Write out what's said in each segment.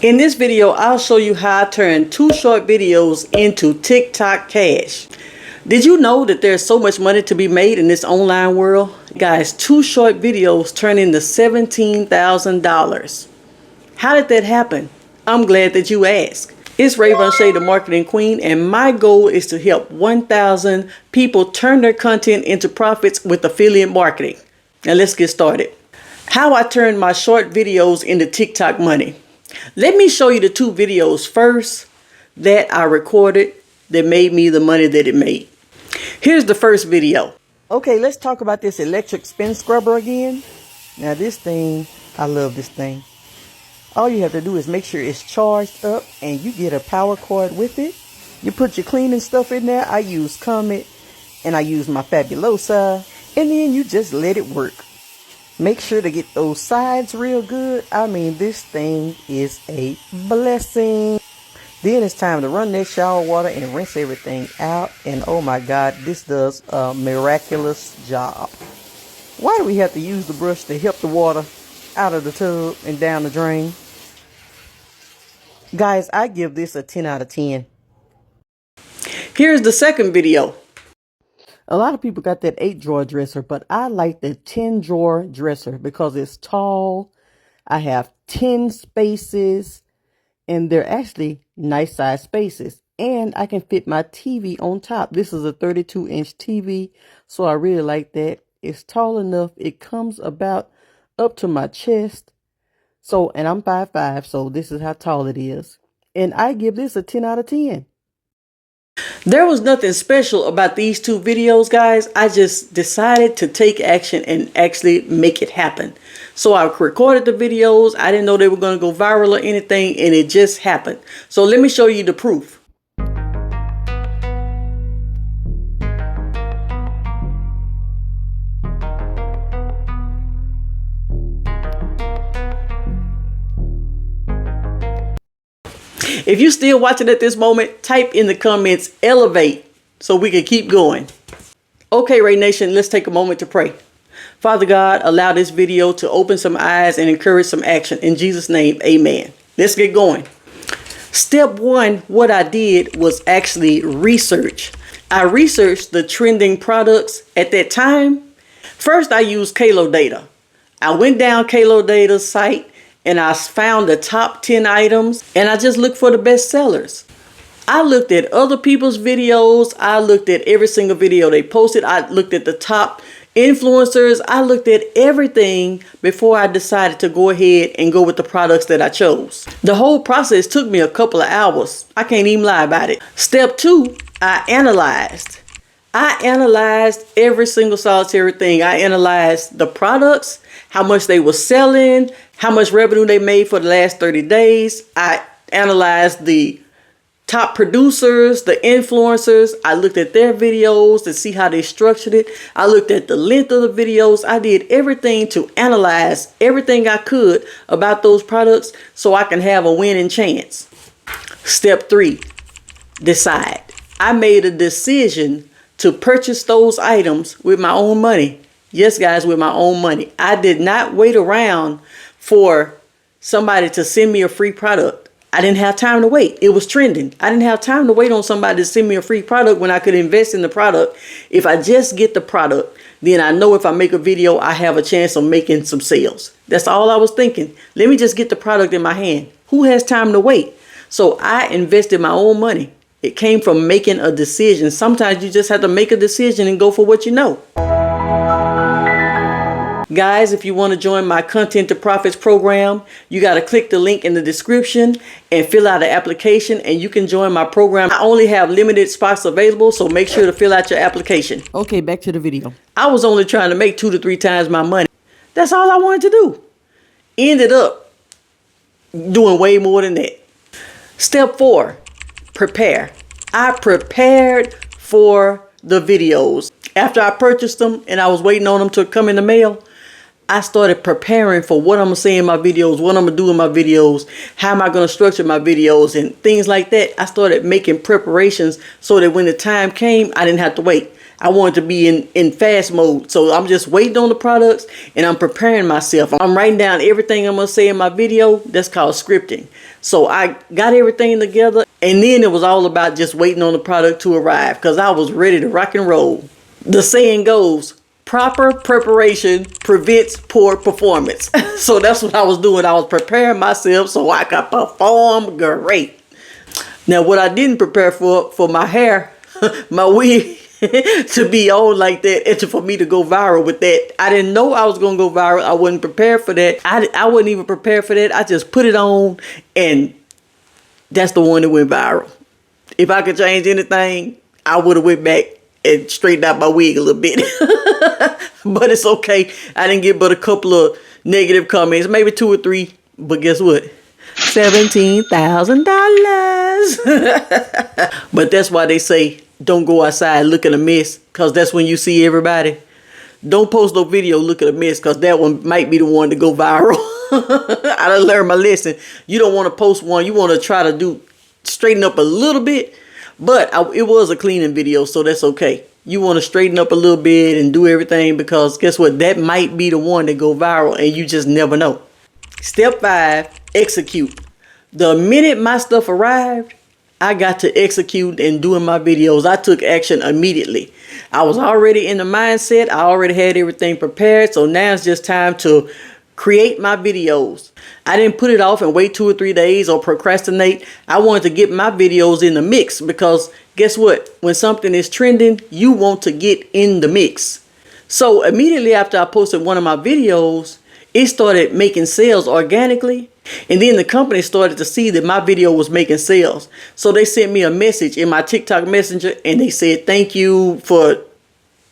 In this video, I'll show you how I turn 2 short videos into TikTok cash. Did you know that there's so much money to be made in this online world? Guys, 2 short videos turn into $17,000. How did that happen? I'm glad that you asked. It's Raven Shay, the marketing queen, and my goal is to help 1,000 people turn their content into profits with affiliate marketing. Now let's get started. How I turned my short videos into TikTok money. Let me show you the 2 videos first that I recorded that made me the money that it made. Here's the first video. Okay, let's talk about this electric spin scrubber again. Now this thing, I love this thing. All you have to do is make sure it's charged up and you get a power cord with it. You put your cleaning stuff in there. I use Comet and I use my Fabulosa, and then you just let it work. Make sure to get those sides real good. I mean, this thing is a blessing. Then it's time to run that shower water and rinse everything out. And oh my God, this does a miraculous job. Why do we have to use the brush to help the water out of the tub and down the drain? Guys, I give this a 10 out of 10. Here's the second video. A lot of people got that 8-drawer dresser, but I like the 10-drawer dresser because it's tall. I have 10 spaces, and they're actually nice size spaces. And I can fit my TV on top. This is a 32-inch TV, so I really like that. It's tall enough. It comes about up to my chest. So, and I'm 5'5", so this is how tall it is. And I give this a 10 out of 10. There was nothing special about these 2 videos, guys. I just decided to take action and actually make it happen. So I recorded the videos. I didn't know they were going to go viral or anything, and it just happened. So let me show you the proof. If you're still watching at this moment, type in the comments elevate so we can keep going. Okay, Ray Nation, let's take a moment to pray. Father God, allow this video to open some eyes and encourage some action. In Jesus' name, amen. Let's get going. Step 1, what I did was actually research. I researched the trending products at that time. First, I used Kalo Data. I went down Kalo Data's site and I found the top 10 items, and I just looked for the best sellers. I looked at other people's videos. I looked at every single video they posted. I looked at the top influencers. I looked at everything before I decided to go ahead and go with the products that I chose. The whole process took me a couple of hours. I can't even lie about it. Step 2, I analyzed. I analyzed every single solitary thing. I analyzed the products, how much they were selling, how much revenue they made for the last 30 days. I analyzed the top producers, the influencers. I looked at their videos to see how they structured it. I looked at the length of the videos. I did everything to analyze everything I could about those products so I can have a winning chance. Step 3, decide. I made a decision to purchase those items with my own money. Yes, guys, with my own money. I did not wait around for somebody to send me a free product. I didn't have time to wait. It was trending. I didn't have time to wait on somebody to send me a free product when I could invest in the product. If I just get the product, then I know if I make a video, I have a chance of making some sales. That's all I was thinking. Let me just get the product in my hand. Who has time to wait? So I invested my own money. It came from making a decision. Sometimes you just have to make a decision and go for what you know. Guys, if you want to join my Content to Profits program, you got to click the link in the description and fill out an application, and you can join my program. I only have limited spots available, so make sure to fill out your application. Okay, back to the video. I was only trying to make 2 to 3 times my money. That's all I wanted to do. Ended up doing way more than that. Step 4, prepare. I prepared for the videos. After I purchased them and I was waiting on them to come in the mail, I started preparing for what I'm going to say in my videos, what I'm going to do in my videos, how am I going to structure my videos and things like that. I started making preparations so that when the time came, I didn't have to wait. I wanted to be in fast mode. So I'm just waiting on the products and I'm preparing myself. I'm writing down everything I'm going to say in my video. That's called scripting. So I got everything together, and then it was all about just waiting on the product to arrive because I was ready to rock and roll. The saying goes, proper preparation prevents poor performance. So that's what I was doing. I was preparing myself so I could perform great. Now, what I didn't prepare for my hair, my wig, to be on like that and for me to go viral with that. I didn't know I was going to go viral. I wasn't prepared for that. I wasn't even prepared for that. I just put it on, and that's the one that went viral. If I could change anything, I would have went back and straightened out my wig a little bit. But it's okay. I didn't get but a couple of negative comments, maybe 2 or 3. But guess what? $17,000. But that's why they say, don't go outside looking a mess, because that's when you see everybody. Don't post no video looking a mess, because that one might be the one to go viral. I done learned my lesson. You don't want to post one. You want to try to straighten up a little bit. But it was a cleaning video, so that's okay. You want to straighten up a little bit and do everything, because guess what? That might be the one that go viral, and you just never know. Step 5, execute. The minute my stuff arrived, I got to execute and doing my videos. I took action immediately. I was already in the mindset. I already had everything prepared. So now it's just time to create my videos. I didn't put it off and wait 2 or 3 days or procrastinate. I wanted to get my videos in the mix, because guess what? When something is trending, you want to get in the mix. So immediately after I posted one of my videos, it started making sales organically. And then the company started to see that my video was making sales. So they sent me a message in my TikTok Messenger, and they said, thank you for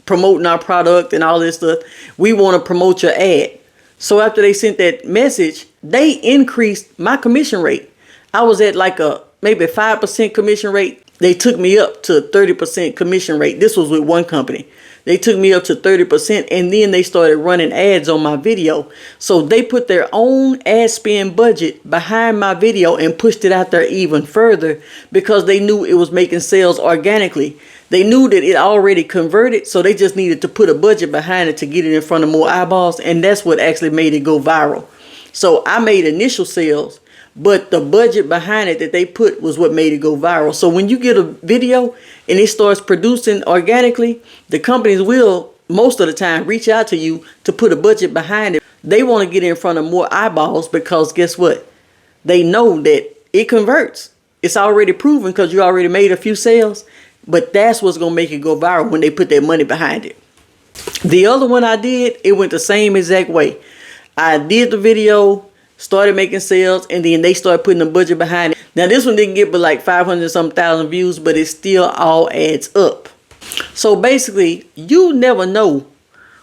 promoting our product and all this stuff. We want to promote your ad. So after they sent that message, they increased my commission rate. I was at like maybe 5% commission rate. They took me up to 30% commission rate. This was with one company. They took me up to 30%, and then they started running ads on my video. So they put their own ad spend budget behind my video and pushed it out there even further, because they knew it was making sales organically. They knew that it already converted, so they just needed to put a budget behind it to get it in front of more eyeballs, and that's what actually made it go viral. So I made initial sales, but the budget behind it that they put was what made it go viral. So when you get a video and it starts producing organically, the companies will most of the time reach out to you to put a budget behind it. They want to get in front of more eyeballs, because guess what? They know that it converts. It's already proven, because you already made a few sales, but that's what's going to make it go viral when they put their money behind it. The other one I did, it went the same exact way. I did the video, started making sales, and then they started putting a budget behind it. Now this one didn't get but like 500-some-thousand views, but it still all adds up. So basically, you never know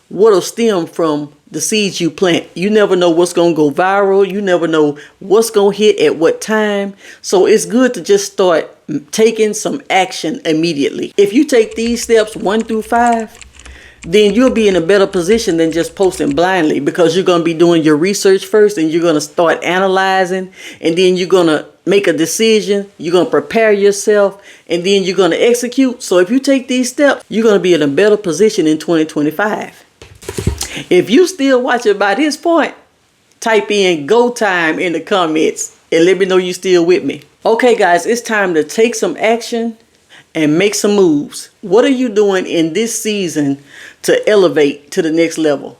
what'll stem from the seeds you plant. You never know what's going to go viral. You never know what's going to hit at what time. So it's good to just start taking some action immediately. If you take these steps 1 through 5, then you'll be in a better position than just posting blindly, because you're going to be doing your research first, and you're going to start analyzing, and then you're going to make a decision. You're going to prepare yourself, and then you're going to execute. So if you take these steps, you're going to be in a better position in 2025. If you still watching by this point, type in "go time" in the comments and let me know you still with me. Okay guys, it's time to take some action and make some moves. What are you doing in this season to elevate to the next level?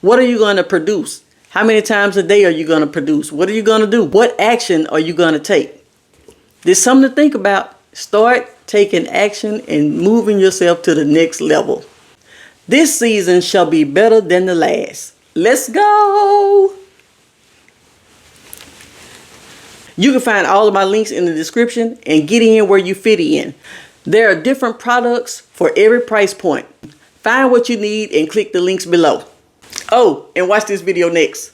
What are you going to produce? How many times a day are you going to produce? What are you going to do? What action are you going to take? There's something to think about. Start taking action and moving yourself to the next level. This season shall be better than the last. Let's go. You can find all of my links in the description and get in where you fit in. There are different products for every price point. Find what you need and click the links below. Oh, and watch this video next.